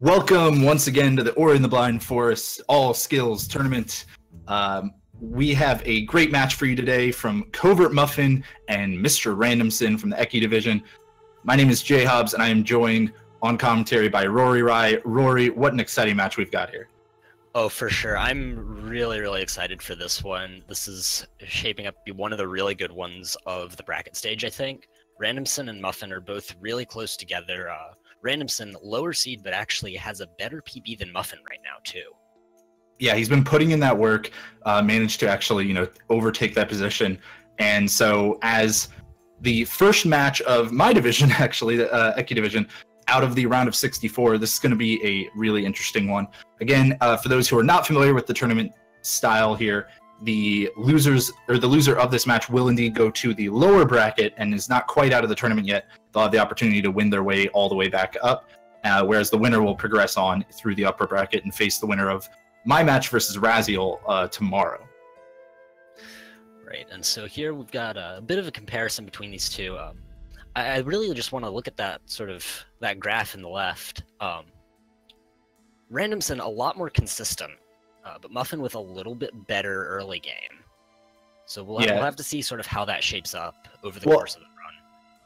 Welcome once again to the Ori in the Blind Forest All Skills Tournament. We have a great match for you today from Covert Muffin and MrRandomson from the Eki division. My name is Jay Hobbs, and I am joined on commentary by Rory Rye. Rory, what an exciting match we've got here. Oh, for sure. I'm really excited for this one. This is shaping up to be one of the really good ones of the bracket stage, I think. Randomson and Muffin are both really close together. Randomson, lower seed, but actually has a better PB than Muffin right now, too. Yeah, he's been putting in that work, managed to actually, overtake that position. And so as the first match of my division, actually, the Eki division, out of the round of 64, this is going to be a really interesting one. Again, for those who are not familiar with the tournament style here, the loser of this match will indeed go to the lower bracket and is not quite out of the tournament yet. They'll have the opportunity to win their way all the way back up, whereas the winner will progress on through the upper bracket and face the winner of my match versus Raziel tomorrow. Right, and so here we've got a bit of a comparison between these two. I really just want to look at that graph in the left. Randomson a lot more consistent, but Muffin with a little bit better early game. So we'll have to see sort of how that shapes up over the course of the run.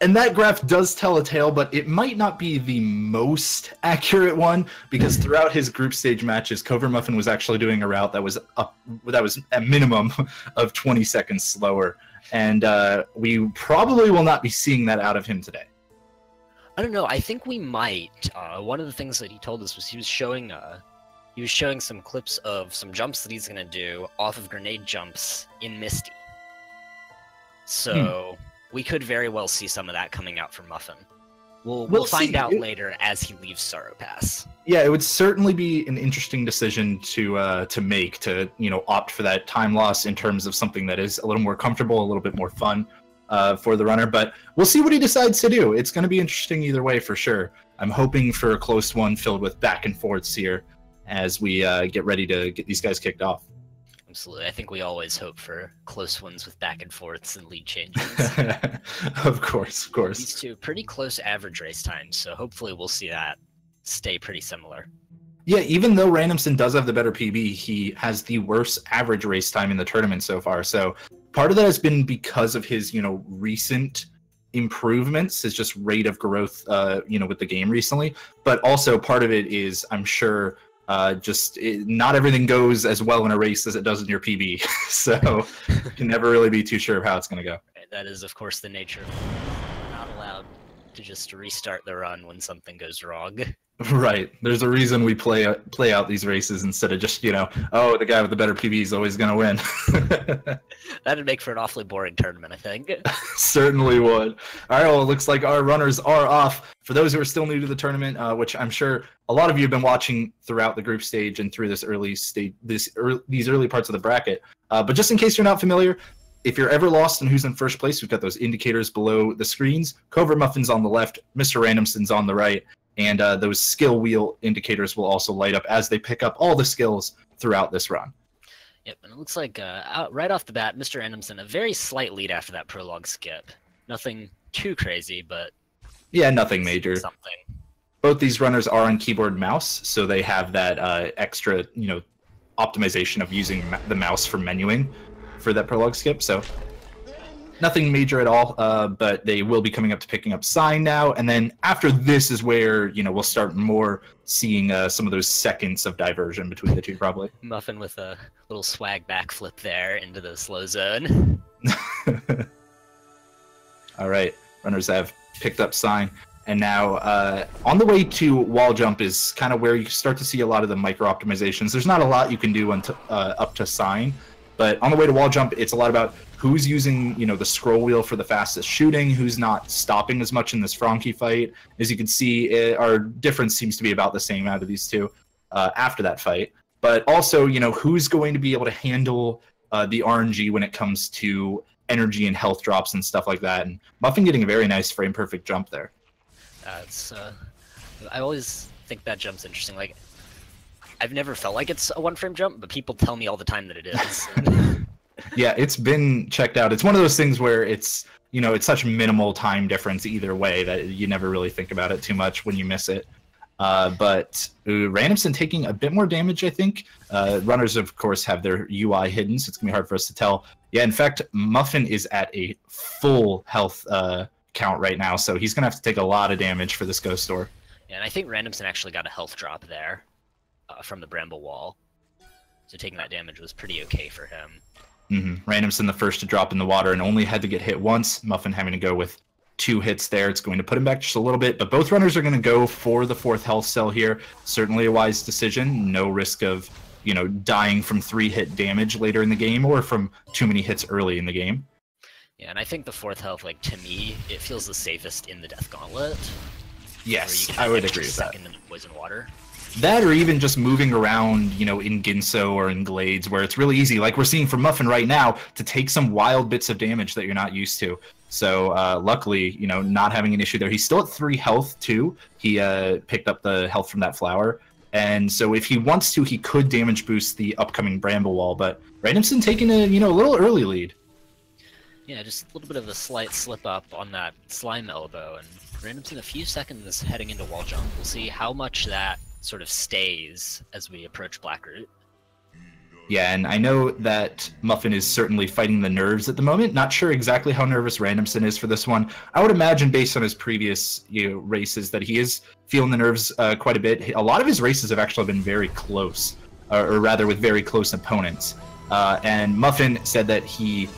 And that graph does tell a tale, but it might not be the most accurate one, because throughout his group stage matches, Covert Muffin was actually doing a route that was a minimum of 20 seconds slower. And we probably will not be seeing that out of him today. I don't know. I think we might. One of the things that he told us was he was showing some clips of some jumps that he's going to do off of grenade jumps in Misty. So we could very well see some of that coming out from Muffin. We'll find out later as he leaves Sorrow Pass. Yeah, it would certainly be an interesting decision to make, to opt for that time loss in terms of something that is a little more comfortable, a little bit more fun for the runner. But we'll see what he decides to do. It's going to be interesting either way for sure. I'm hoping for a close one filled with back and forths here as we get ready to get these guys kicked off. Absolutely. I think we always hope for close ones with back and forths and lead changes. Of course. These two pretty close average race times, so hopefully we'll see that stay pretty similar. Yeah, even though Randomson does have the better PB, he has the worst average race time in the tournament so far. So part of that has been because of his, recent improvements, his just rate of growth, with the game recently. But also part of it is, I'm sure, not everything goes as well in a race as it does in your PB. So you can never really be too sure of how it's going to go. That is, of course, the nature of it. We're not allowed to just restart the run when something goes wrong. Right. There's a reason we play out these races instead of just, oh, the guy with the better PB is always going to win. That'd make for an awfully boring tournament, I think. Certainly would. All right, well, it looks like our runners are off. For those who are still new to the tournament, which I'm sure a lot of you have been watching throughout the group stage and through this early stage, these early parts of the bracket. But just in case you're not familiar, if you're ever lost in who's in first place, we've got those indicators below the screens. Covert Muffin's on the left, MrRandomson's on the right. And those skill wheel indicators will also light up as they pick up all the skills throughout this run. Yep, and it looks like right off the bat, MrRandomson, a very slight lead after that prologue skip. Nothing too crazy, but... yeah, nothing major. Something. Both these runners are on keyboard mouse, so they have that extra, optimization of using the mouse for menuing for that prologue skip, so... nothing major at all, but they will be coming up to picking up sign now, and then after this is where, we'll start more seeing some of those seconds of diversion between the two, probably. Muffin with a little swag backflip there into the slow zone. All right, runners have picked up sign, and now on the way to wall jump is kind of where you start to see a lot of the micro optimizations. There's not a lot you can do up to sign, but on the way to wall jump, it's a lot about who's using, the scroll wheel for the fastest shooting, who's not stopping as much in this Frankie fight. As you can see, our difference seems to be about the same out of these two after that fight. But also, who's going to be able to handle the RNG when it comes to energy and health drops and stuff like that. And Muffin getting a very nice frame-perfect jump there. I always think that jump's interesting. Like, I've never felt like it's a one-frame jump, but people tell me all the time that it is. Yeah, it's been checked out. It's one of those things where it's, it's such minimal time difference either way that you never really think about it too much when you miss it. But Randomson taking a bit more damage, I think. Runners, of course, have their UI hidden, so it's going to be hard for us to tell. Yeah, in fact, Muffin is at a full health count right now, so he's going to have to take a lot of damage for this Ghost Door. Yeah, and I think Randomson actually got a health drop there from the Bramble Wall. So taking that damage was pretty okay for him. Randomson the first to drop in the water and only had to get hit once. Muffin having to go with 2 hits there. It's going to put him back just a little bit, but both runners are going to go for the 4th health cell here. Certainly a wise decision. No risk of, dying from 3-hit damage later in the game or from too many hits early in the game. Yeah, and I think the 4th health, to me, it feels the safest in the Death Gauntlet. Yes, I would agree with that. In the poison water. That or even just moving around, in Ginso or in Glades, where it's really easy, like we're seeing from Muffin right now, to take some wild bits of damage that you're not used to. So luckily, not having an issue there. He's still at 3 health, too. He picked up the health from that flower. And so if he wants to, he could damage boost the upcoming Bramble Wall. But Randomson taking a little early lead. Yeah, just a little bit of a slight slip up on that slime elbow. And Randomson a few seconds heading into wall jump. We'll see how much that sort of stays as we approach Blackroot. Yeah, and I know that Muffin is certainly fighting the nerves at the moment. Not sure exactly how nervous Randomson is for this one. I would imagine, based on his previous races, that he is feeling the nerves quite a bit. A lot of his races have actually been very close, or rather with very close opponents. And Muffin said that he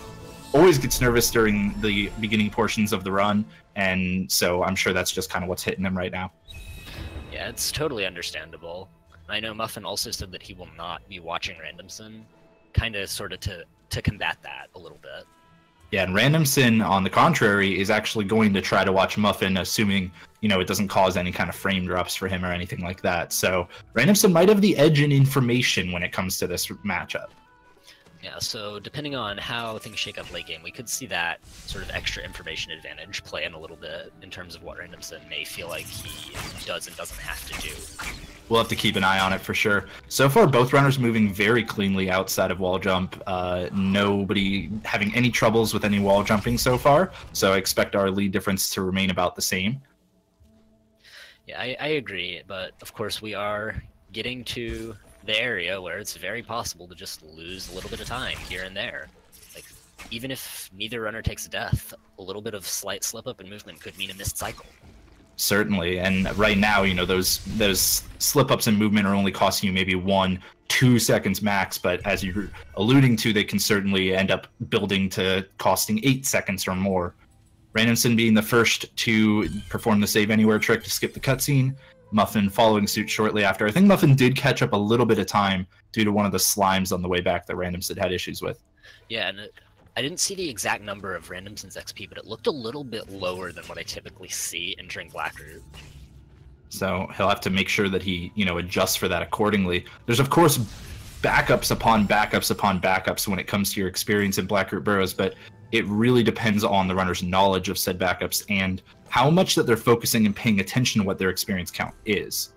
always gets nervous during the beginning portions of the run, and so I'm sure that's just kind of what's hitting him right now. Yeah, it's totally understandable. I know Muffin also said that he will not be watching Randomson, kind of sort of to combat that a little bit. Yeah, and Randomson, on the contrary, is actually going to try to watch Muffin, assuming, it doesn't cause any kind of frame drops for him or anything like that. So Randomson might have the edge in information when it comes to this matchup. Yeah, so depending on how things shake up late game, we could see that sort of extra information advantage play in a little bit in terms of what Randomson may feel like he does and doesn't have to do. We'll have to keep an eye on it for sure. So far, both runners moving very cleanly outside of wall jump. Nobody having any troubles with any wall jumping so far, so I expect our lead difference to remain about the same. Yeah, I agree, but of course we are getting to the area where it's very possible to just lose a little bit of time here and there. Even if neither runner takes a death, a little bit of slight slip up in movement could mean a missed cycle. Certainly, and right now, those slip ups in movement are only costing you maybe 1-2 seconds max, but as you're alluding to, they can certainly end up building to costing 8 seconds or more. Randomson being the first to perform the save anywhere trick to skip the cutscene. Muffin following suit shortly after. I think Muffin did catch up a little bit of time due to one of the slimes on the way back that Randomson had issues with. Yeah, and I didn't see the exact number of Randomson's XP, but it looked a little bit lower than what I typically see entering Blackroot. So he'll have to make sure that he, adjusts for that accordingly. There's, of course, backups upon backups upon backups when it comes to your experience in Blackroot Burrows, but it really depends on the runner's knowledge of said backups and how much that they're focusing and paying attention to what their experience count is.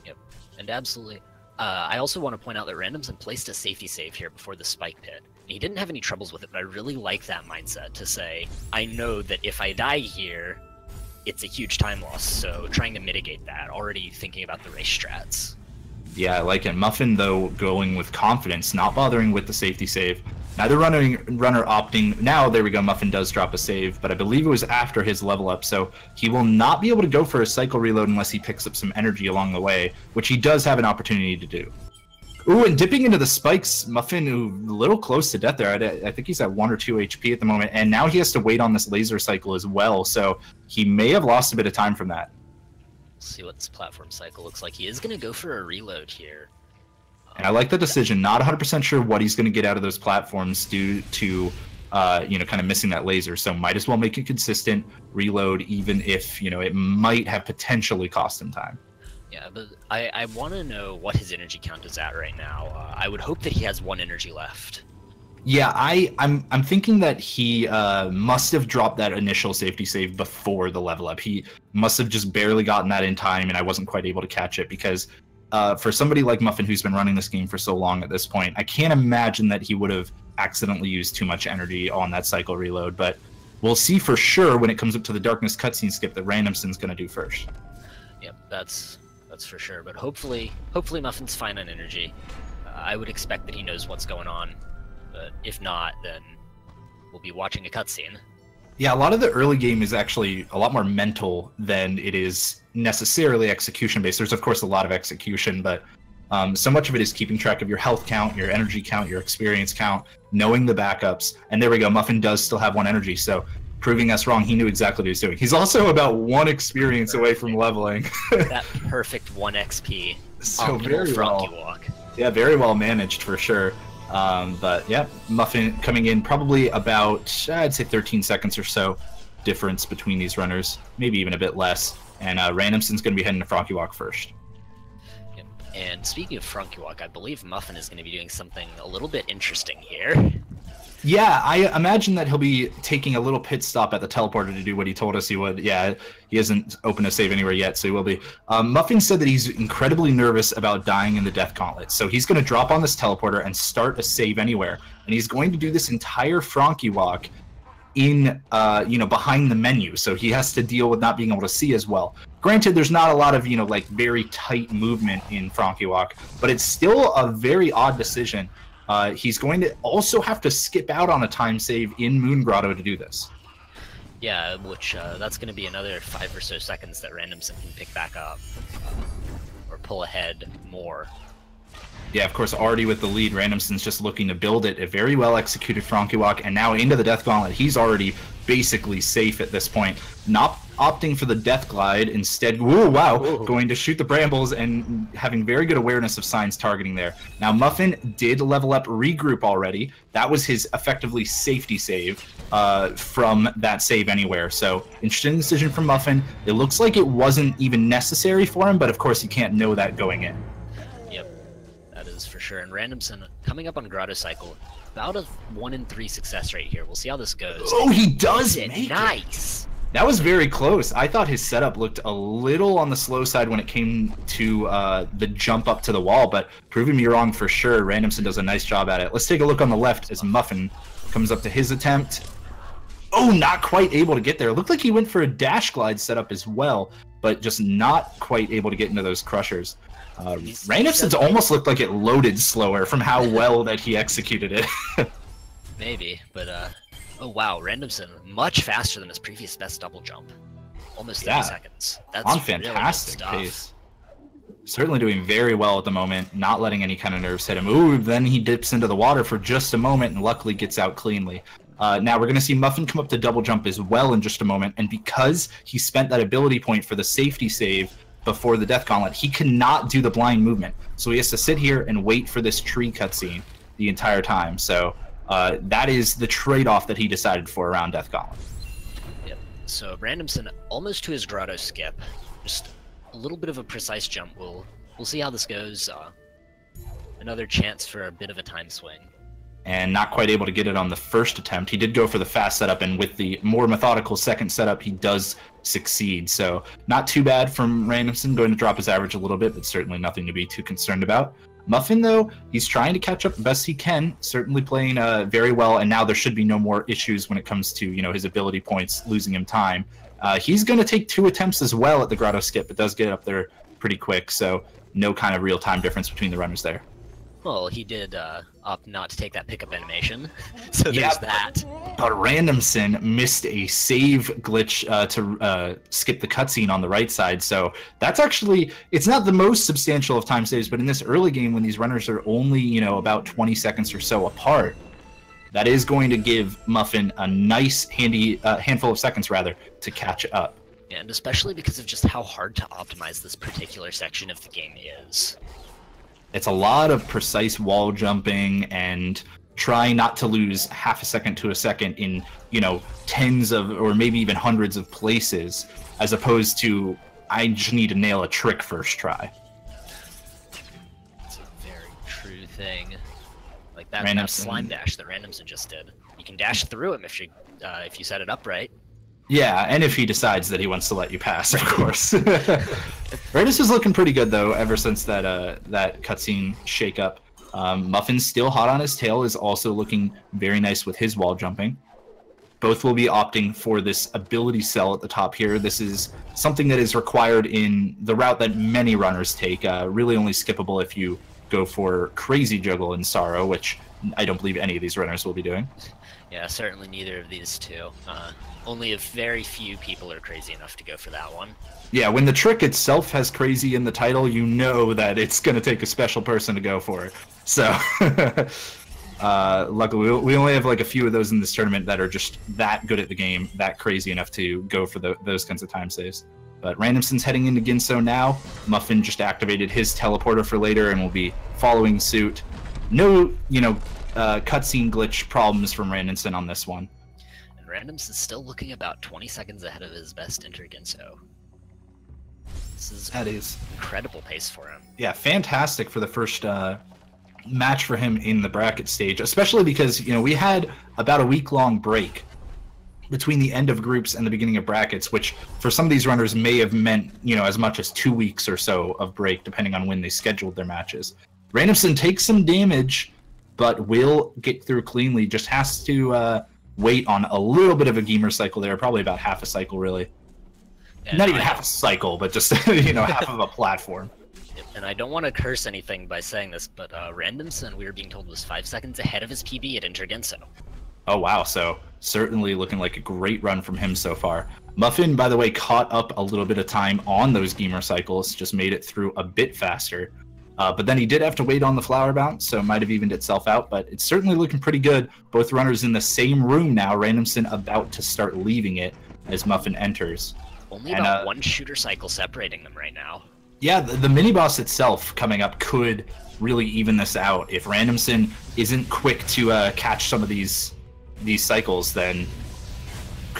Yep, and absolutely. I also want to point out that Randomson placed a safety save here before the spike pit. He didn't have any troubles with it, but I really like that mindset to say, I know that if I die here, it's a huge time loss, so trying to mitigate that, already thinking about the race strats. Yeah, I like it. Muffin, though, going with confidence, not bothering with the safety save. Neither runner opting. Now, there we go, Muffin does drop a save, but I believe it was after his level up, so he will not be able to go for a cycle reload unless he picks up some energy along the way, which he does have an opportunity to do. Ooh, and dipping into the spikes, Muffin, a little close to death there. I think he's at 1 or 2 HP at the moment, and now he has to wait on this laser cycle as well, so he may have lost a bit of time from that. Let's see what this platform cycle looks like. He is going to go for a reload here. And I like the decision. Not 100% sure what he's going to get out of those platforms due to, kind of missing that laser. So might as well make it consistent, reload, even if, it might have potentially cost him time. Yeah, but I want to know what his energy count is at right now. I would hope that he has 1 energy left. Yeah, I'm thinking that he must have dropped that initial safety save before the level up. He must have just barely gotten that in time, and I wasn't quite able to catch it because for somebody like Muffin who's been running this game for so long at this point, I can't imagine that he would have accidentally used too much energy on that cycle reload, but we'll see for sure when it comes up to the Darkness cutscene skip that Randomson's going to do first. Yep, that's that's for sure. But hopefully Muffin's fine on energy. I would expect that he knows what's going on, but if not, then we'll be watching a cutscene. Yeah, a lot of the early game is actually a lot more mental than it is necessarily execution-based. There's, of course, a lot of execution, but so much of it is keeping track of your health count, your energy count, your experience count, knowing the backups. And there we go, Muffin does still have 1 energy, so proving us wrong, he knew exactly what he was doing. He's also about 1 experience away from leveling. That perfect 1 XP. So very well. Walk. Yeah, very well managed for sure. But yeah, Muffin coming in probably about, I'd say 13 seconds or so difference between these runners, maybe even a bit less. And Randomson's going to be heading to Frankie Walk first. Yep. And speaking of Frankie Walk, I believe Muffin is going to be doing something a little bit interesting here. Yeah, I imagine that he'll be taking a little pit stop at the teleporter to do what he told us he would. Yeah, he hasn't opened a save anywhere yet, so he will be. Muffin said that he's incredibly nervous about dying in the Death Gauntlet, so he's going to drop on this teleporter and start a save anywhere. And he's going to do this entire Frankie Walk in, behind the menu, so he has to deal with not being able to see as well. Granted, there's not a lot of, like very tight movement in Frankie Walk, but it's still a very odd decision. He's going to also have to skip out on a time save in Moon Grotto to do this. Yeah, which that's going to be another 5 or so seconds that Randomson can pick back up or pull ahead more. Yeah, of course, already with the lead, Randomson's just looking to build it. A very well executed Frankie Walk, and now into the Death Gauntlet. He's already basically safe at this point. Not opting for the Death Glide, instead, going to shoot the brambles and having very good awareness of signs targeting there. Now, Muffin did level up Regroup already. That was his effectively safety save from that save anywhere. So, interesting decision from Muffin. It looks like it wasn't even necessary for him, but of course you can't know that going in. Yep, that is for sure. And Randomson, coming up on Grotto Cycle, about a 1 in 3 success rate here. We'll see how this goes. Oh, he does make it! Nice! That was very close. I thought his setup looked a little on the slow side when it came to the jump up to the wall, but proving me wrong for sure. Randomson does a nice job at it. Let's take a look on the left as Muffin comes up to his attempt. Oh, not quite able to get there. It looked like he went for a dash glide setup as well, but just not quite able to get into those crushers. Randomson's almost looked like it loaded slower from how well that he executed it. Maybe, but oh wow, Randomson much faster than his previous best double jump. Almost 30 seconds. That's on fantastic pace. Certainly doing very well at the moment, not letting any kind of nerves hit him. Ooh, then he dips into the water for just a moment and luckily gets out cleanly. Now we're going to see Muffin come up to double jump as well in just a moment, and because he spent that ability point for the safety save before the Death Gauntlet, he cannot do the blind movement. So he has to sit here and wait for this tree cutscene the entire time. So that is the trade-off that he decided for around Death Gauntlet. Yep. So Randomson almost to his grotto skip. Just a little bit of a precise jump. We'll see how this goes. Another chance for a bit of a time swing. And not quite able to get it on the first attempt. He did go for the fast setup, and with the more methodical second setup, he does succeed. So not too bad from Randomson, going to drop his average a little bit, but certainly nothing to be too concerned about. Muffin, though, he's trying to catch up the best he can, certainly playing very well, and now there should be no more issues when it comes to, his ability points, losing him time. He's going to take 2 attempts as well at the grotto skip, but does get up there pretty quick, so no kind of real time difference between the runners there. Well, he did opt not to take that pickup animation, so there's that. But Randomson missed a save glitch to skip the cutscene on the right side, so that's actually, it's not the most substantial of time saves, but in this early game when these runners are only, about 20 seconds or so apart, that is going to give Muffin a nice handy handful of seconds, rather, to catch up. Yeah, and especially because of just how hard to optimize this particular section of the game is. It's a lot of precise wall jumping and trying not to lose half a second to a second in, tens of or maybe even hundreds of places, as opposed to I just need to nail a trick first try. It's a very true thing. Like that slime dash that Randomson just did. You can dash through him if you set it up right. Yeah, and if he decides that he wants to let you pass, of course. Raidus is looking pretty good, though, ever since that cutscene shake-up. Muffin's still hot on his tail, is also looking very nice with his wall jumping. Both will be opting for this ability cell at the top here. This is something that is required in the route that many runners take. Really only skippable if you go for Crazy Juggle and Sorrow, which I don't believe any of these runners will be doing. Yeah, certainly neither of these two. Only a very few people are crazy enough to go for that one. Yeah, when the trick itself has Crazy in the title, you know that it's going to take a special person to go for it. So, luckily, we only have like a few of those in this tournament that are just that good at the game, that crazy enough to go for those kinds of time saves. But Randomson's heading into Ginso now. Muffin just activated his teleporter for later and will be following suit. No, cutscene glitch problems from Randomson on this one. And Randomson's still looking about 20 seconds ahead of his best enter Ginso. That is incredible pace for him. Yeah, fantastic for the first match for him in the bracket stage, especially because we had about a week-long break between the end of groups and the beginning of brackets, which for some of these runners may have meant as much as 2 weeks or so of break, depending on when they scheduled their matches. Randomson takes some damage, but will get through cleanly. Just has to wait on a little bit of a gamer cycle there, probably about half a cycle, really. And not even half a cycle, but just half of a platform. And I don't want to curse anything by saying this, but Randomson, we were being told, was 5 seconds ahead of his PB at Enter Ginso. Oh wow, so certainly looking like a great run from him so far. Muffin, by the way, caught up a little bit of time on those gamer cycles, just made it through a bit faster. But then he did have to wait on the flower bounce, so it might have evened itself out, but it's certainly looking pretty good. Both runners in the same room now, Randomson about to start leaving it as Muffin enters. Only about one shooter cycle separating them right now. Yeah, the mini-boss itself coming up could really even this out. If Randomson isn't quick to catch some of these cycles, then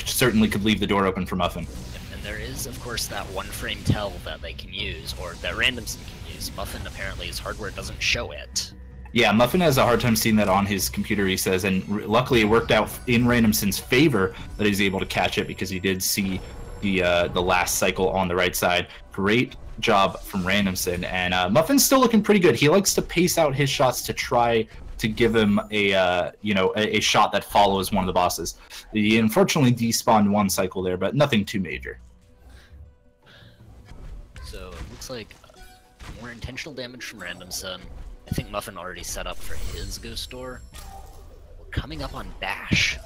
certainly could leave the door open for Muffin. And there is, of course, that one-frame tell that they can use, or that Randomson can use. Muffin, apparently, his hardware doesn't show it. Yeah, Muffin has a hard time seeing that on his computer, he says, and luckily it worked out in Randomson's favor that he's able to catch it because he did see the last cycle on the right side. Great job from Randomson, and Muffin's still looking pretty good. He likes to pace out his shots to try to give him a shot that follows one of the bosses. He unfortunately despawned one cycle there, but nothing too major. So it looks like more intentional damage from Randomson. I think Muffin already set up for his Ghost Door. We're coming up on Bash.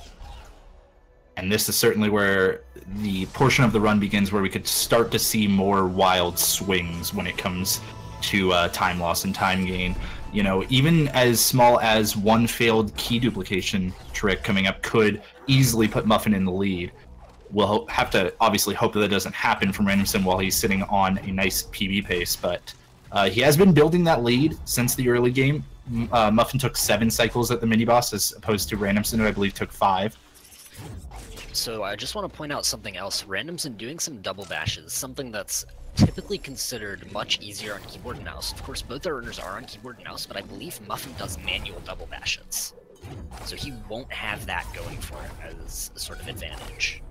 And this is certainly where the portion of the run begins where we could start to see more wild swings when it comes to time loss and time gain. Even as small as one failed key duplication trick coming up could easily put Muffin in the lead. We'll have to obviously hope that doesn't happen from Randomson while he's sitting on a nice PB pace, but he has been building that lead since the early game. Muffin took 7 cycles at the mini-boss as opposed to Randomson, who I believe took 5. So I just want to point out something else. Randomson doing some double bashes, something that's typically considered much easier on keyboard and mouse. Of course, both the runners are on keyboard and mouse, but I believe Muffin does manual double bashes. So he won't have that going for him as a sort of advantage.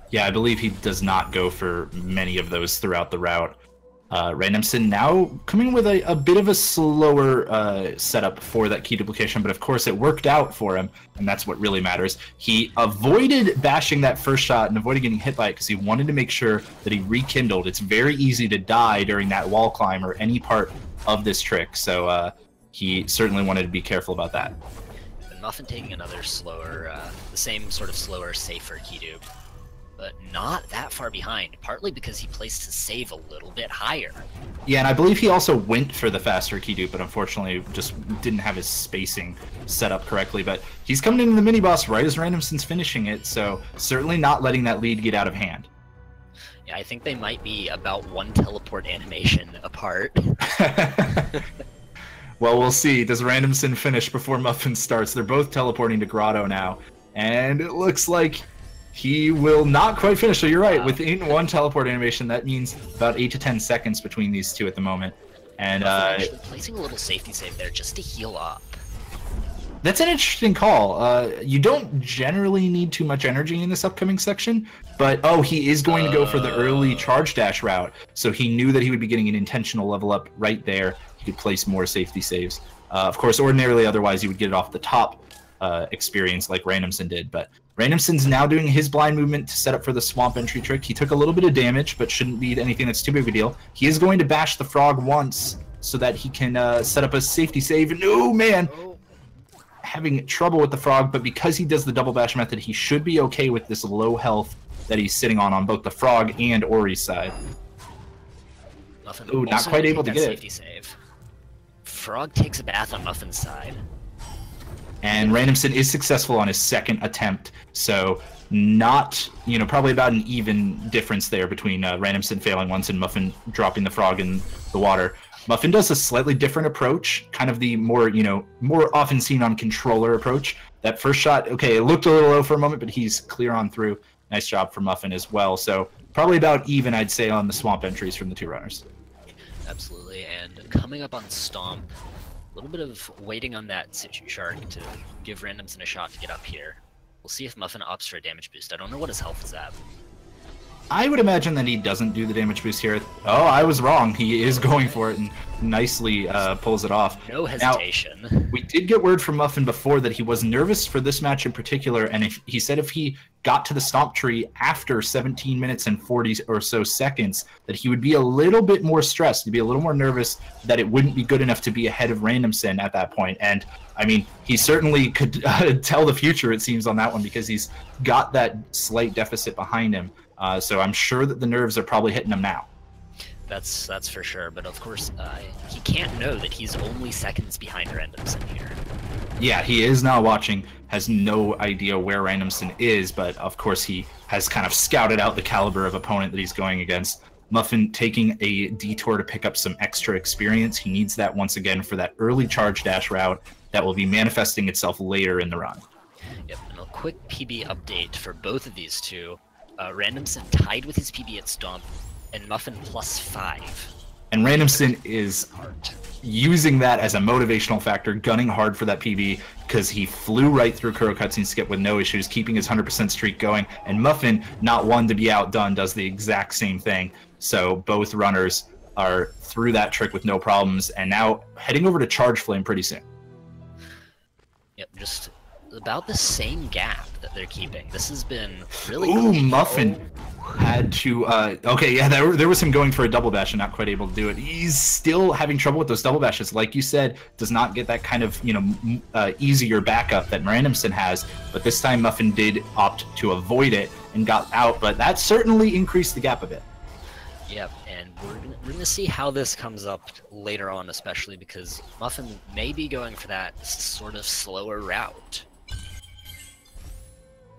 Yeah, I believe he does not go for many of those throughout the route. Randomson now coming with a bit of a slower setup for that key duplication, but of course it worked out for him, and that's what really matters. He avoided bashing that first shot and avoided getting hit by it because he wanted to make sure that he rekindled. It's very easy to die during that wall climb or any part of this trick, so he certainly wanted to be careful about that. And Muffin taking another slower, the same sort of slower, safer key dupe. But not that far behind, partly because he placed his save a little bit higher. Yeah, and I believe he also went for the faster key dupe, but unfortunately just didn't have his spacing set up correctly. But he's coming into the mini-boss right as Randomson's finishing it, so certainly not letting that lead get out of hand. Yeah, I think they might be about 1 teleport animation apart. Well, we'll see. Does Randomson finish before Muffin starts? They're both teleporting to Grotto now, and it looks like he will not quite finish. So you're right. Wow. Within 1 teleport animation, that means about 8 to 10 seconds between these two at the moment. And actually placing a little safety save there just to heal up. That's an interesting call. You don't generally need too much energy in this upcoming section, but he is going to go for the early charge dash route. So he knew that he would be getting an intentional level up right there. He could place more safety saves. Of course, ordinarily, otherwise, you would get it off the top experience like Randomson did. But Randomson's now doing his blind movement to set up for the swamp entry trick. He took a little bit of damage, but shouldn't be anything that's too big of a deal. He is going to bash the frog once so that he can set up a safety save. And oh man, having trouble with the frog, but because he does the double bash method, he should be okay with this low health that he's sitting on both the frog and Ori's side. Ooh, not quite able to get safety save. Frog takes a bath on Muffin's side. And Randomson is successful on his second attempt, so not, probably about an even difference there between Randomson failing once and Muffin dropping the frog in the water. Muffin does a slightly different approach, kind of the more, more often seen on controller approach. That first shot, okay, it looked a little low for a moment, but he's clear on through. Nice job for Muffin as well. So probably about even, I'd say, on the swamp entries from the two runners. Absolutely, and coming up on Stomp, a little bit of waiting on that Situ Shark to give Randomson a shot to get up here. We'll see if Muffin opts for a damage boost. I don't know what his health is at. I would imagine that he doesn't do the damage boost here. Oh, I was wrong. He is going for it and nicely pulls it off. No hesitation. Now, we did get word from Muffin before that he was nervous for this match in particular, and he said if he got to the stomp tree after 17 minutes and 40 or so seconds, that he would be a little bit more stressed, he'd be a little more nervous that it wouldn't be good enough to be ahead of Randomson at that point. And I mean, he certainly could tell the future, it seems, on that one, because he's got that slight deficit behind him. So I'm sure that the nerves are probably hitting him now. That's for sure, but of course, he can't know that he's only seconds behind Randomson here. Yeah, he is now watching, has no idea where Randomson is, but of course he has kind of scouted out the caliber of opponent that he's going against. Muffin taking a detour to pick up some extra experience. He needs that once again for that early charge dash route that will be manifesting itself later in the run. Yep, and a quick PB update for both of these two. Randomson tied with his PB at Stomp, and Muffin +5. And Randomson is using that as a motivational factor, gunning hard for that PB, because he flew right through Kuro Cutscene Skip with no issues, keeping his 100% streak going. And Muffin, not one to be outdone, does the exact same thing. So both runners are through that trick with no problems, and now heading over to Charge Flame pretty soon. Yep, just about the same gap that they're keeping. This has been really Ooh, Muffin had to okay, yeah, there was him going for a double bash and not quite able to do it. He's still having trouble with those double bashes, like you said, does not get that kind of easier backup that Randomson has, but this time Muffin did opt to avoid it and got out, but that certainly increased the gap a bit. Yep, and we're gonna see how this comes up later on, especially because Muffin may be going for that sort of slower route.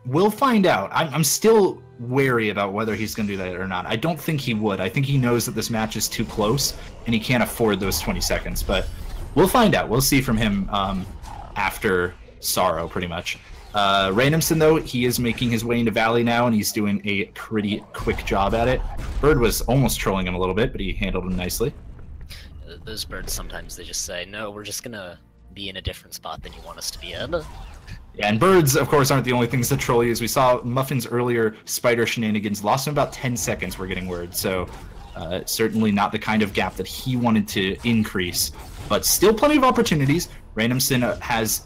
We'll find out. I'm still wary about whether he's going to do that or not. I don't think he would. I think he knows that this match is too close, and he can't afford those 20 seconds. But we'll find out. We'll see from him after Sorrow, pretty much. Randomson, though, he is making his way into Valley now, and he's doing a pretty quick job at it. Bird was almost trolling him a little bit, but he handled him nicely. Those birds, sometimes they just say, no, we're just going to be in a different spot than you want us to be in. Yeah, and birds, of course, aren't the only things that troll you. As we saw Muffin's earlier spider shenanigans, lost him about 10 seconds, we're getting word. So certainly not the kind of gap that he wanted to increase, but still plenty of opportunities. Randomson has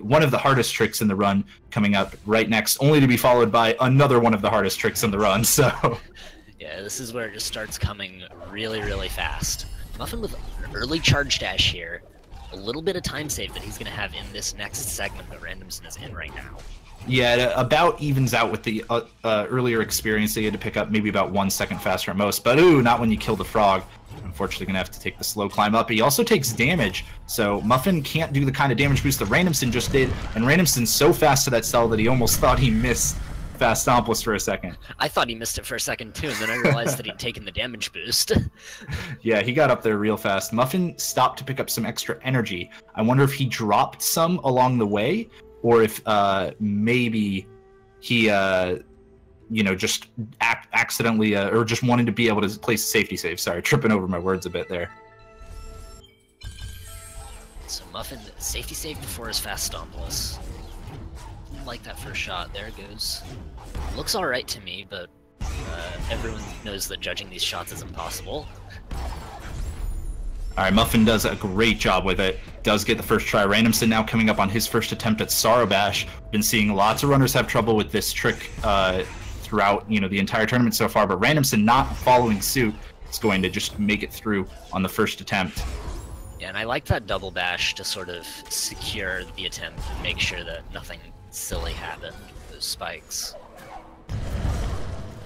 one of the hardest tricks in the run coming up right next, only to be followed by another one of the hardest tricks in the run. So yeah, this is where it just starts coming really, really fast. Muffin with an early charge dash here. A little bit of time save that he's going to have in this next segment that Randomson is in right now. Yeah, it about evens out with the earlier experience that he had to pick up, maybe about 1 second faster at most. But ooh, not when you kill the frog. Unfortunately, going to have to take the slow climb up. He also takes damage, so Muffin can't do the kind of damage boost that Randomson just did. And Randomson's so fast to that cell that he almost thought he missed Fast Stompless for a second. I thought he missed it for a second too, and then I realized that he'd taken the damage boost. Yeah, he got up there real fast. Muffin stopped to pick up some extra energy. I wonder if he dropped some along the way, or if maybe he just accidentally or just wanted to be able to place a safety save. Sorry, tripping over my words a bit there. So Muffin safety save before his Fast Stompless. Like that first shot. There it goes. Looks alright to me, but everyone knows that judging these shots is impossible. All right, Muffin does a great job with it. Does get the first try. Randomson now coming up on his first attempt at Sorrow Bash. Been seeing lots of runners have trouble with this trick throughout, the entire tournament so far, but Randomson not following suit is going to just make it through on the first attempt. Yeah, and I like that double bash to sort of secure the attempt and make sure that nothing silly happened with those spikes.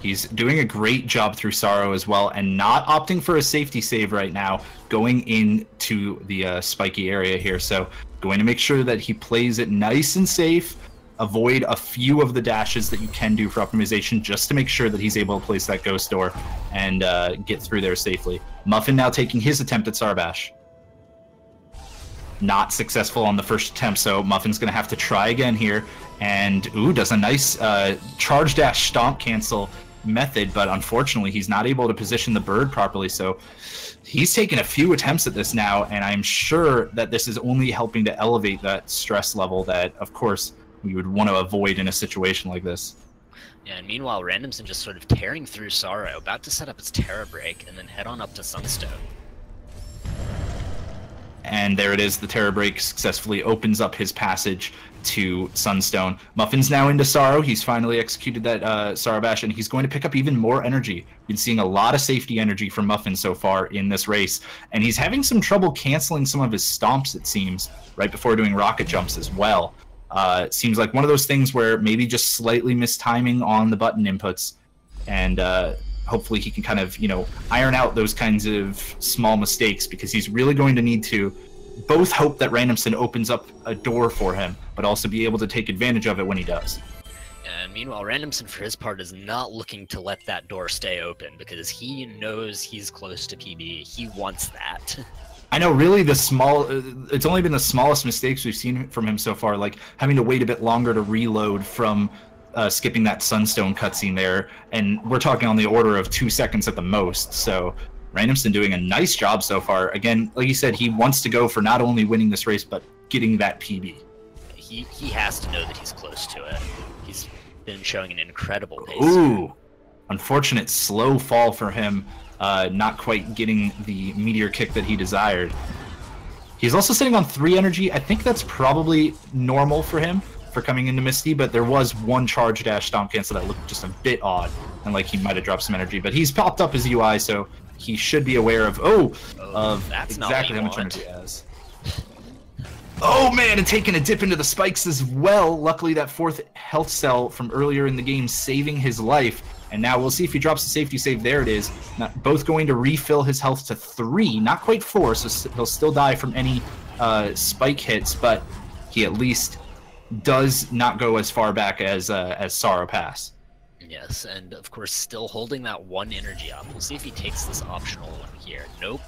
He's doing a great job through Sorrow as well, and not opting for a safety save right now, going into the spiky area here. So going to make sure that he plays it nice and safe, avoid a few of the dashes that you can do for optimization, just to make sure that he's able to place that ghost door and get through there safely. Muffin now taking his attempt at Sarbash. Not successful on the first attempt, so Muffin's going to have to try again here. And, does a nice charge dash stomp cancel method, but unfortunately he's not able to position the bird properly, so he's taken a few attempts at this now, and I'm sure that this is only helping to elevate that stress level that, of course, we would want to avoid in a situation like this. Yeah, and meanwhile, Randomson just sort of tearing through Sorrow, about to set up his Terra Break, and then head on up to Sunstone. And there it is, the Terra Break successfully opens up his passage to Sunstone. Muffin's now into Sorrow. He's finally executed that Sorrow Bash, and he's going to pick up even more energy. Been seeing a lot of safety energy from Muffin so far in this race, and he's having some trouble canceling some of his stomps, it seems, right before doing rocket jumps as well. It seems like one of those things where maybe just slightly mistiming on the button inputs, and hopefully he can kind of, iron out those kinds of small mistakes, because he's really going to need to both hope that Randomson opens up a door for him, but also be able to take advantage of it when he does. And meanwhile, Randomson, for his part, is not looking to let that door stay open, because he knows he's close to PB. He wants that. I know, really, it's only been the smallest mistakes we've seen from him so far, like having to wait a bit longer to reload from skipping that Sunstone cutscene there, and we're talking on the order of 2 seconds at the most, so Randomson doing a nice job so far. Again, like you said, he wants to go for not only winning this race, but getting that PB. He has to know that he's close to it. He's been showing an incredible pace. Ooh, unfortunate slow fall for him, not quite getting the meteor kick that he desired. He's also sitting on 3 energy. I think that's probably normal for him for coming into Misty, but there was one charge dash stomp cancel that looked just a bit odd, and like he might have dropped some energy, but he's popped up his UI, so he should be aware of that's exactly how much energy he has. Oh man, and taking a dip into the spikes as well. Luckily that 4th health cell from earlier in the game saving his life, and now we'll see if he drops the safety save. There it is. Both going to refill his health to 3, not quite 4, so he'll still die from any spike hits, but he at least does not go as far back as Sorrow Pass. Yes, and of course still holding that 1 energy up. We'll see if he takes this optional one here. Nope.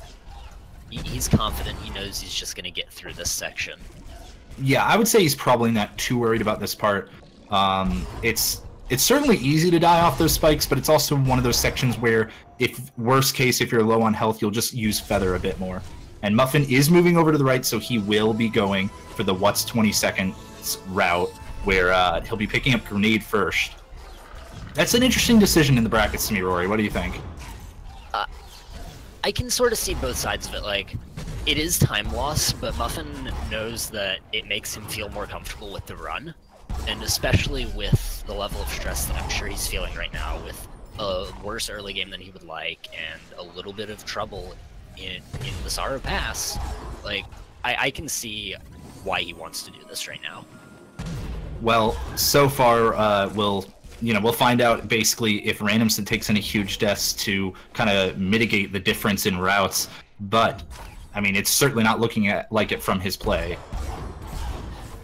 He's confident. He knows he's just going to get through this section. Yeah, I would say he's probably not too worried about this part. It's certainly easy to die off those spikes, but it's also one of those sections where, worst case, if you're low on health, you'll just use Feather a bit more. And Muffin is moving over to the right, so he will be going for the what's 20 seconds route, where he'll be picking up Grenade first. That's an interesting decision in the brackets to me, Rory. What do you think? I can sort of see both sides of it. Like, it is time loss, but Muffin knows that it makes him feel more comfortable with the run, and especially with the level of stress that I'm sure he's feeling right now, with a worse early game than he would like, and a little bit of trouble in the Sorrow Pass. Like, I can see why he wants to do this right now. Well, so far, we'll find out basically if Randomson takes any huge deaths to kind of mitigate the difference in routes, but I mean, it's certainly not looking like it from his play.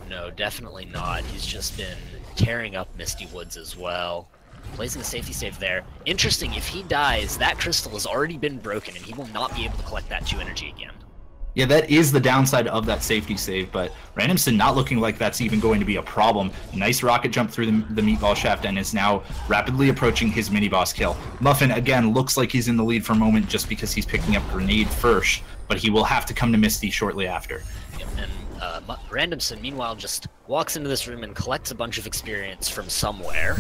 No, definitely not. He's just been tearing up Misty Woods as well. Placing a safety save there. Interesting, if he dies, that crystal has already been broken and he will not be able to collect that 2 energy again. Yeah, that is the downside of that safety save, but Randomson not looking like that's even going to be a problem. Nice rocket jump through the meatball shaft and is now rapidly approaching his mini-boss kill. Muffin, again, looks like he's in the lead for a moment just because he's picking up Grenade first, but he will have to come to Misty shortly after. Yep, and Randomson, meanwhile, just walks into this room and collects a bunch of experience from somewhere.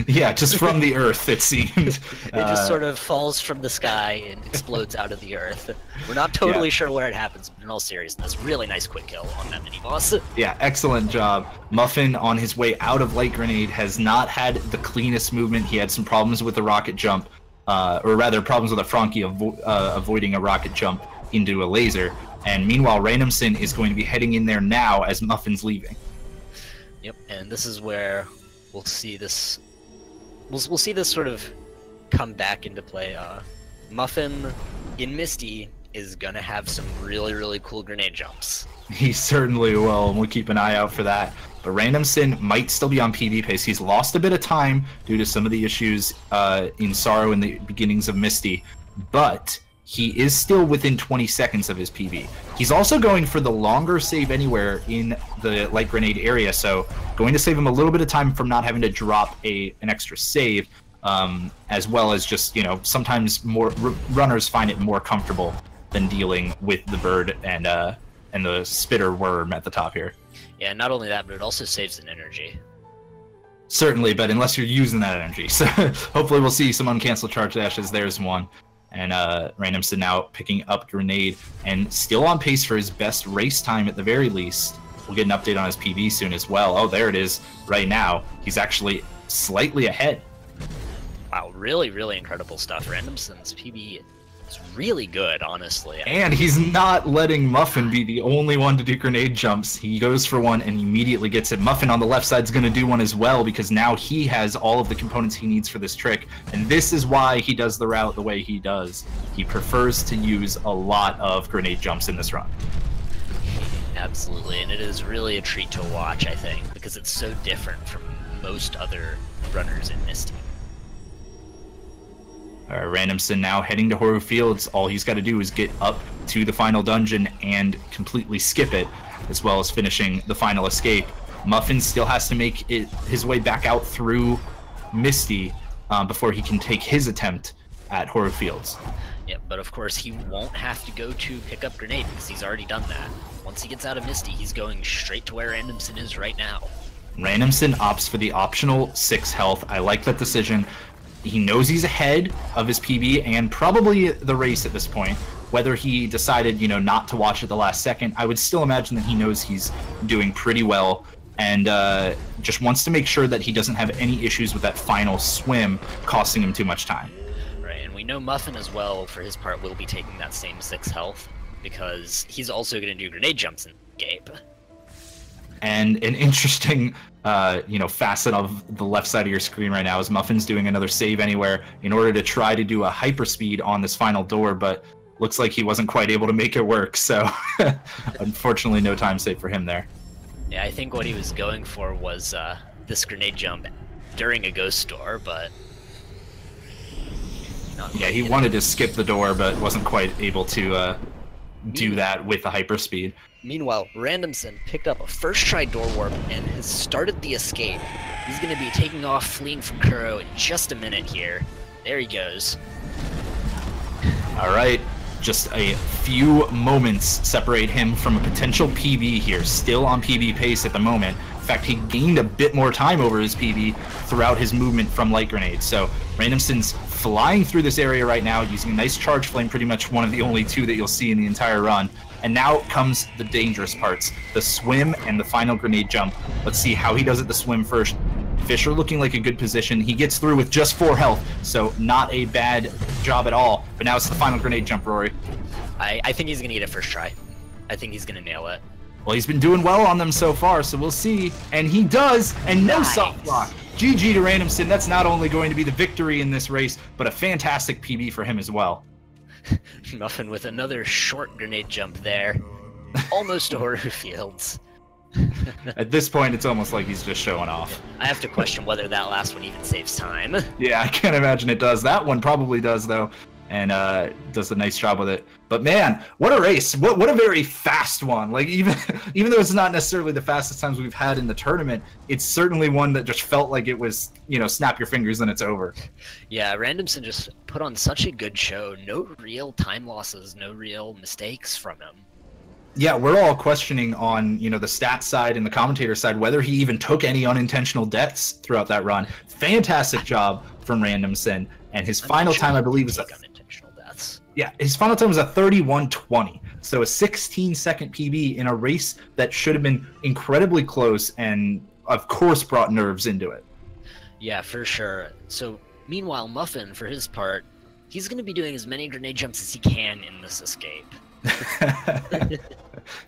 Yeah, just from the earth, it seemed. It just sort of falls from the sky and explodes out of the earth. We're not totally sure where it happens, but in all seriousness, really nice quick kill on that mini-boss. Yeah, excellent job. Muffin, on his way out of Light Grenade, has not had the cleanest movement. He had some problems with the rocket jump, or rather problems with a Frankie avoiding a rocket jump into a laser. And meanwhile, Randomson is going to be heading in there now as Muffin's leaving. Yep, and this is where we'll see this. We'll see this sort of come back into play. Muffin in Misty is gonna have some really cool grenade jumps. He certainly will, and we'll keep an eye out for that. But Randomson might still be on PB pace. He's lost a bit of time due to some of the issues in Sorrow in the beginnings of Misty, but he is still within 20 seconds of his PB. He's also going for the longer save anywhere in the Light Grenade area, so going to save him a little bit of time from not having to drop an extra save, as well as just, you know, sometimes more runners find it more comfortable than dealing with the bird and the spitter worm at the top here. Yeah, not only that, but it also saves an energy. Certainly, but unless you're using that energy. So hopefully we'll see some uncanceled charge dashes. There's one. And Randomson now picking up Grenade and still on pace for his best race time at the very least. We'll get an update on his PB soon as well. Oh, there it is right now. He's actually slightly ahead. Wow, really incredible stuff. Randomson's PB is really good, honestly. And he's not letting Muffin be the only one to do grenade jumps. He goes for one and immediately gets it. Muffin on the left side is going to do one as well because now he has all of the components he needs for this trick. And this is why he does the route the way he does. He prefers to use a lot of grenade jumps in this run. Absolutely, and it is really a treat to watch, I think, because it's so different from most other runners in Misty. Randomson now heading to Horror Fields. All he's got to do is get up to the final dungeon and completely skip it, as well as finishing the final escape. Muffin still has to make his way back out through Misty before he can take his attempt at Horror Fields. Yeah, but of course he won't have to go to pick up Grenade because he's already done that. Once he gets out of Misty, he's going straight to where Randomson is right now. Randomson opts for the optional 6 health. I like that decision. He knows he's ahead of his PB and probably the race at this point. Whether he decided, you know, not to watch at the last second, I would still imagine that he knows he's doing pretty well and just wants to make sure that he doesn't have any issues with that final swim costing him too much time. Right, and we know Muffin as well, for his part, will be taking that same 6 health because he's also going to do grenade jumps in Gape. And an interesting, you know, facet of the left side of your screen right now is Muffin's doing another save anywhere in order to try to do a hyperspeed on this final door, but looks like he wasn't quite able to make it work. So, unfortunately, no time save for him there. Yeah, I think what he was going for was this grenade jump during a ghost door, but yeah, he wanted to skip the door, but wasn't quite able to do that with the hyperspeed. Meanwhile, Randomson picked up a first try door warp and has started the escape. He's going to be taking off, fleeing from Kuro in just a minute here. There he goes. All right, just a few moments separate him from a potential PB here. Still on PB pace at the moment. In fact, he gained a bit more time over his PB throughout his movement from Light Grenade. So Randomson's flying through this area right now using a nice charge flame, pretty much one of the only 2 that you'll see in the entire run. And now comes the dangerous parts, the swim and the final grenade jump. Let's see how he does at the swim first. Fisher looking like a good position. He gets through with just 4 health, so not a bad job at all. But now it's the final grenade jump, Rory. I think he's going to get it first try. I think he's going to nail it. Well, he's been doing well on them so far, so we'll see. And he does, and no soft block. GG to Randomson. That's not only going to be the victory in this race, but a fantastic PB for him as well. Muffin with another short grenade jump there. Almost to Horror Fields. At this point, it's almost like he's just showing off. I have to question whether that last one even saves time. Yeah, I can't imagine it does. That one probably does, though, and does a nice job with it. But man, what a race! What a very fast one! Like even though it's not necessarily the fastest times we've had in the tournament, it's certainly one that just felt like it was, you know, snap your fingers and it's over. Yeah, Randomson just put on such a good show. No real time losses, no real mistakes from him. Yeah, we're all questioning on, the stats side and the commentator side whether he even took any unintentional deaths throughout that run. Fantastic job from Randomson, and his final time, I believe, was unintentional deaths. Yeah, his final time was a 31:20, so a 16-second PB in a race that should have been incredibly close, and of course brought nerves into it. Yeah, for sure. So, meanwhile, Muffin, for his part, he's going to be doing as many grenade jumps as he can in this escape.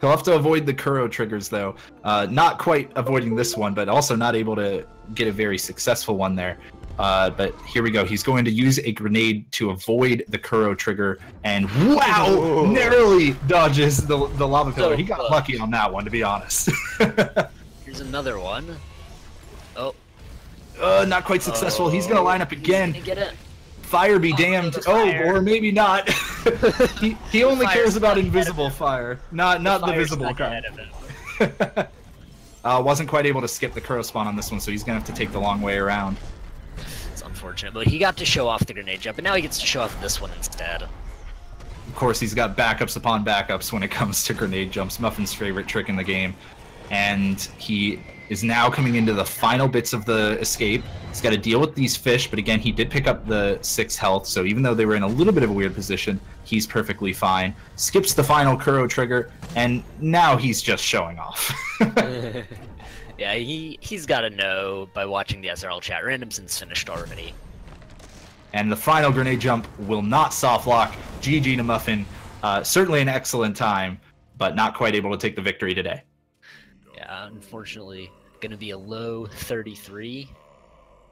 He'll have to avoid the Kuro triggers, though. Not quite avoiding this one, but also not able to get a very successful one there. But here we go. He's going to use a grenade to avoid the Kuro trigger, and wow, narrowly dodges the lava pillar. He got lucky on that one, to be honest. Here's another one. Oh. Not quite successful. He's going to line up again. He's gonna get it. Fire be damned. Oh, or maybe not. he only cares about invisible fire, not the visible kind. Wasn't quite able to skip the Kuro spawn on this one, so he's going to have to take the long way around. It's unfortunate, but he got to show off the grenade jump, and now he gets to show off this one instead. Of course, he's got backups upon backups when it comes to grenade jumps, Muffin's favorite trick in the game. And he is now coming into the final bits of the escape. He's got to deal with these fish, but again, he did pick up the 6 health, so even though they were in a little bit of a weird position, he's perfectly fine. Skips the final Kuro trigger, and now he's just showing off. Yeah, he's got to know by watching the SRL chat, Randomson's finished already. And the final grenade jump will not soft lock. GG to Muffin. Certainly an excellent time, but not quite able to take the victory today. Yeah, unfortunately, going to be a low 33,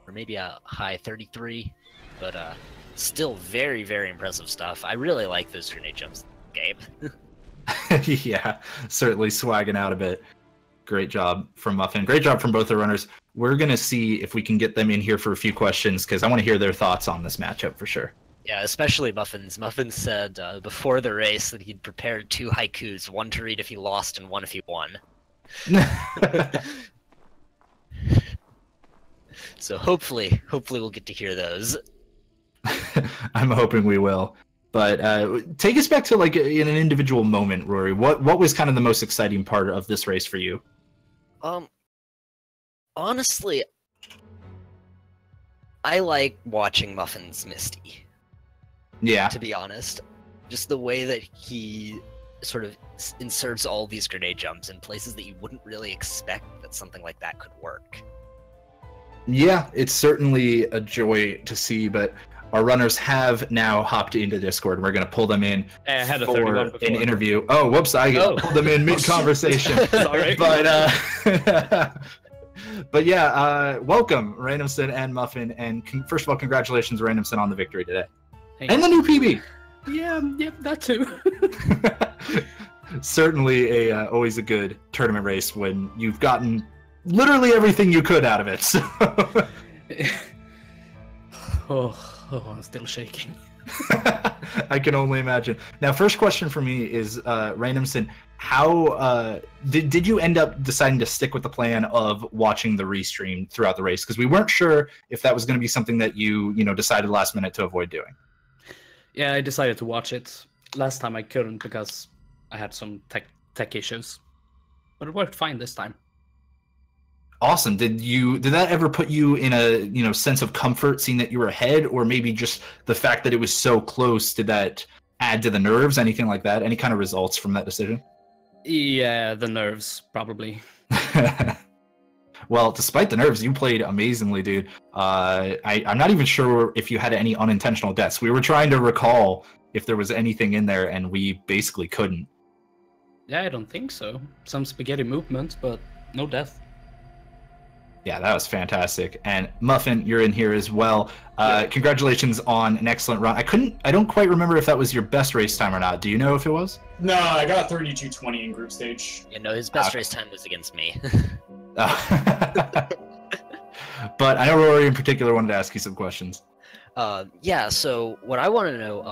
or maybe a high 33, but still very, very impressive stuff. I really like those grenade jumps, Gabe. Yeah, certainly swagging out a bit. Great job from Muffin. Great job from both the runners. We're going to see if we can get them in here for a few questions, because I want to hear their thoughts on this matchup for sure. Yeah, especially Muffin's. Muffin said before the race that he'd prepared 2 haikus, one to read if he lost and one if he won. So hopefully we'll get to hear those. I'm hoping we will. But take us back to like in an individual moment, Rory. What was kind of the most exciting part of this race for you? Honestly, I like watching Muffin's Misty. Yeah. To be honest, just the way that he sort of inserts all these grenade jumps in places that you wouldn't really expect that something like that could work. Yeah, it's certainly a joy to see, but our runners have now hopped into Discord. We're going to pull them in for an interview. Oh, whoops, I pulled them in mid-conversation. Sorry. But yeah, welcome, Randomson and Muffin, and first of all, congratulations, Randomson, on the victory today. Thanks. And the new PB. Yeah, that too. Certainly always a good tournament race when you've gotten literally everything you could out of it. So. Oh, I'm still shaking. I can only imagine. Now, first question for me is, Randomson, how did you end up deciding to stick with the plan of watching the restream throughout the race? Because we weren't sure if that was going to be something that you decided last minute to avoid doing. Yeah, I decided to watch it. Last time I couldn't because I had some tech issues, but it worked fine this time. Awesome. Did that ever put you in a sense of comfort seeing that you were ahead, or maybe just the fact that it was so close? Did that add to the nerves? Anything like that? Any kind of results from that decision? Yeah, the nerves probably. Well, despite the nerves, you played amazingly, dude. I'm not even sure if you had any unintentional deaths. We were trying to recall if there was anything in there, and we basically couldn't. Yeah, I don't think so. Some spaghetti movements, but no death. Yeah, that was fantastic. And Muffin, you're in here as well. Congratulations on an excellent run. I don't quite remember if that was your best race time or not. Do you know if it was? No, I got 32:20 in group stage. Yeah, no, his best race time was against me. But I know Rory in particular wanted to ask you some questions. Yeah, so what I want to know,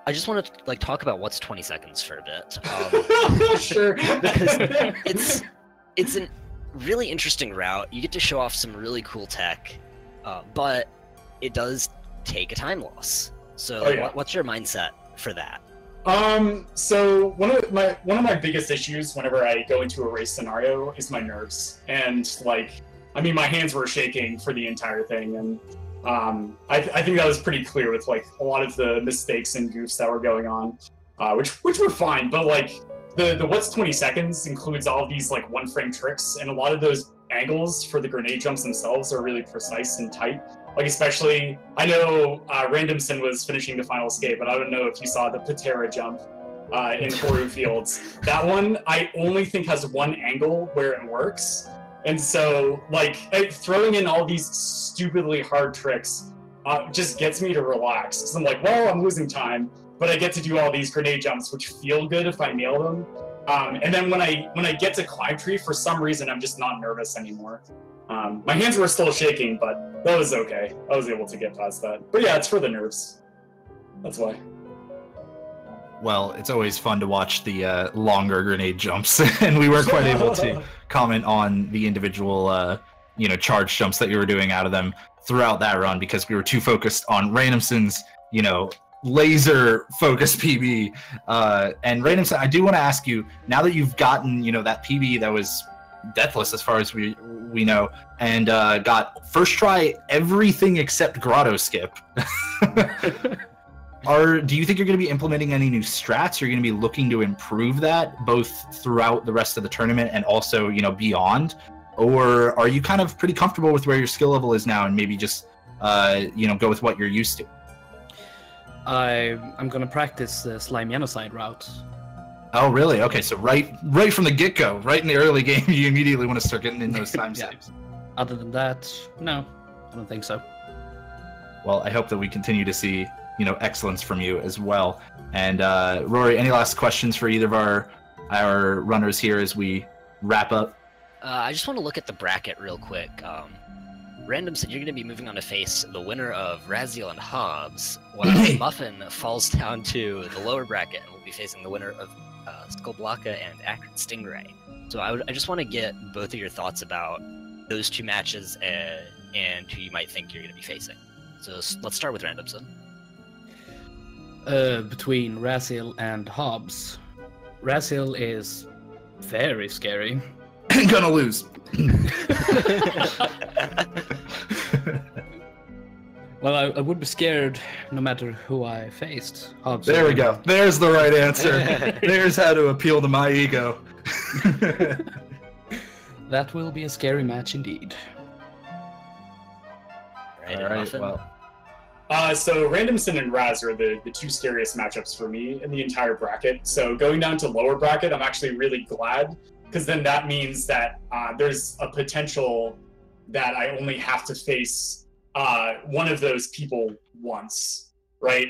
I just want to talk about what's 20 seconds for a bit. Sure. Because it's a really interesting route. You get to show off some really cool tech, but it does take a time loss. So what's your mindset for that? So one of my biggest issues whenever I go into a race scenario is my nerves. And like, I mean, my hands were shaking for the entire thing, and I think that was pretty clear with like a lot of the mistakes and goofs that were going on, which were fine. But like the what's 20 seconds includes all of these like one frame tricks, and a lot of those angles for the grenade jumps themselves are really precise and tight. Like especially, I know Randomson was finishing the final escape, but I don't know if you saw the Patera jump in Koru Fields. That one, I only think has one angle where it works. And so, like, throwing in all these stupidly hard tricks just gets me to relax. Because I'm like, well, I'm losing time, but I get to do all these grenade jumps, which feel good if I nail them. And then when I get to Climb Tree, for some reason, I'm just not nervous anymore. My hands were still shaking, but that was okay. I was able to get past that. But yeah, it's for the nerves. That's why. Well, it's always fun to watch the longer grenade jumps, and we weren't quite able to comment on the individual, charge jumps that you were doing out of them throughout that run because we were too focused on Randomson's, laser focus PB. And Randomson, I do want to ask you, now that you've gotten, that PB that was deathless as far as we know, and got first try everything except grotto skip. Do you think you're going to be implementing any new strats? Or are you going to be looking to improve that both throughout the rest of the tournament and also, beyond? Or are you kind of pretty comfortable with where your skill level is now and maybe just, go with what you're used to? I'm going to practice the slime genocide route. Oh, really? Okay, so right from the get-go, right in the early game, you immediately want to start getting in those time saves. Other than that, no, I don't think so. Well, I hope that we continue to see excellence from you as well. And Rory, any last questions for either of our runners here as we wrap up? I just want to look at the bracket real quick. Randomson, you're going to be moving on to face the winner of Raziel and Hobbs, while Muffin falls down to the lower bracket and will be facing the winner of Skullblocka and Acrid Stingray. So I just want to get both of your thoughts about those two matches and who you might think you're going to be facing. So let's start with Randomson. Between Raziel and Hobbs, Raziel is very scary. Gonna lose. Well, I would be scared no matter who I faced. Hobbs. There we go. There's the right answer. There's how to appeal to my ego. That will be a scary match indeed. All right, well. So Randomson and Raz are the two scariest matchups for me in the entire bracket. So going down to lower bracket, I'm actually really glad, because then that means that there's a potential that I only have to face one of those people once, right?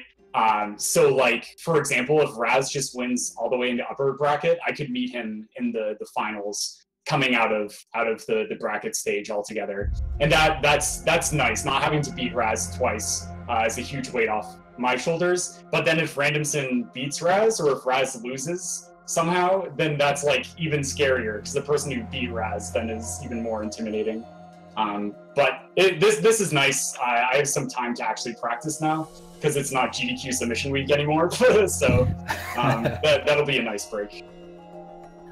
So like, for example, if Raz just wins all the way into upper bracket, I could meet him in the finals coming out of the bracket stage altogether. And that's nice. Not having to beat Raz twice is a huge weight off my shoulders. But then if Randomson beats Raz, or if Raz loses somehow, then that's like even scarier, because the person who beat Raz then is even more intimidating. But this is nice. I have some time to actually practice now, because it's not GDQ submission week anymore. So that'll be a nice break.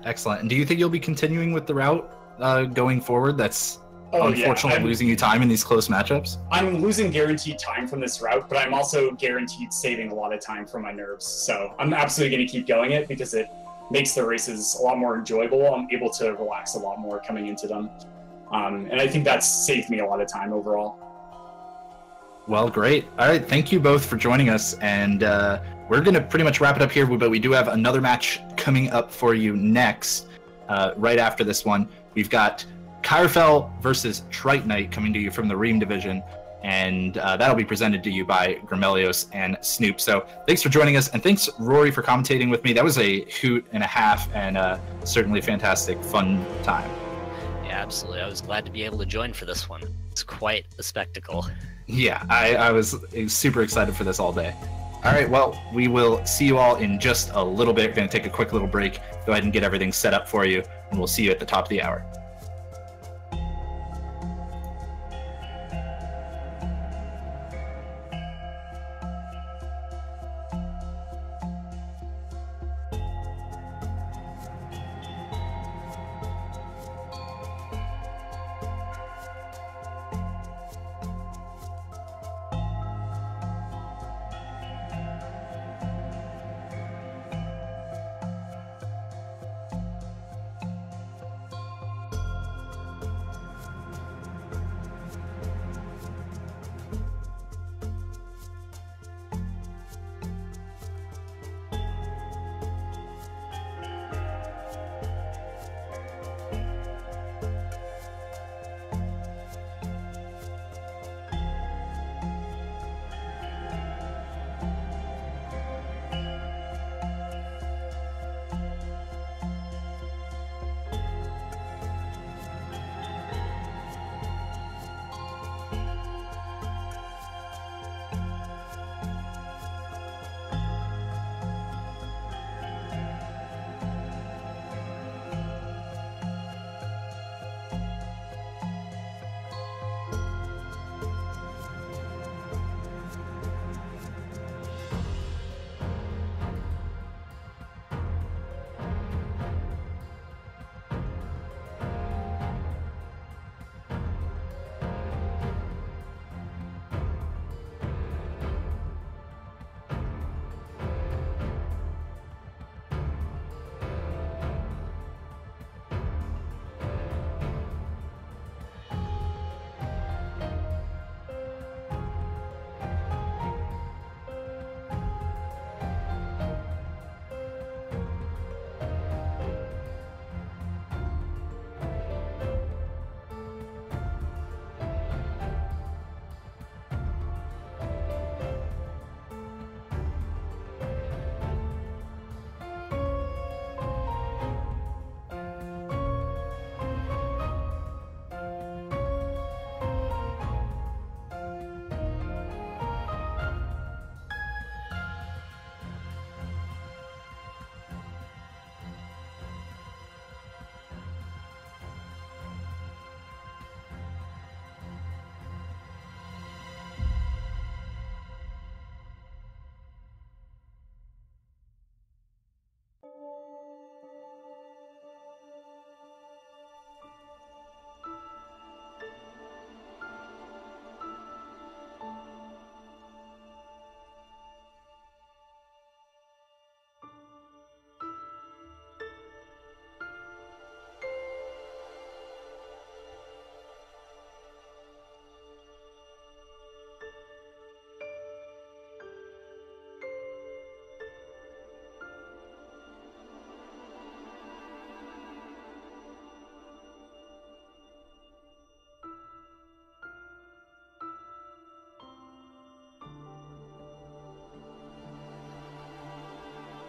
Excellent. And do you think you'll be continuing with the route going forward? That's unfortunately losing you time in these close matchups? I'm losing guaranteed time from this route, but I'm also guaranteed saving a lot of time from my nerves. So I'm absolutely going to keep going it, because it makes the races a lot more enjoyable. I'm able to relax a lot more coming into them. And I think that's saved me a lot of time overall. Well, great. All right, thank you both for joining us, and we're going to pretty much wrap it up here, but we do have another match coming up for you next, right after this one. We've got Kyrfel versus Trite Knight coming to you from the Ream division, and that'll be presented to you by Grimelios and Snoop. So thanks for joining us, and thanks, Rory, for commentating with me. That was a hoot and a half, and certainly a fantastic, fun time. Yeah, absolutely. I was glad to be able to join for this one. It's quite a spectacle. Yeah, I was super excited for this all day. All right, well, we will see you all in just a little bit. We're going to take a quick little break, go ahead and get everything set up for you, and we'll see you at the top of the hour.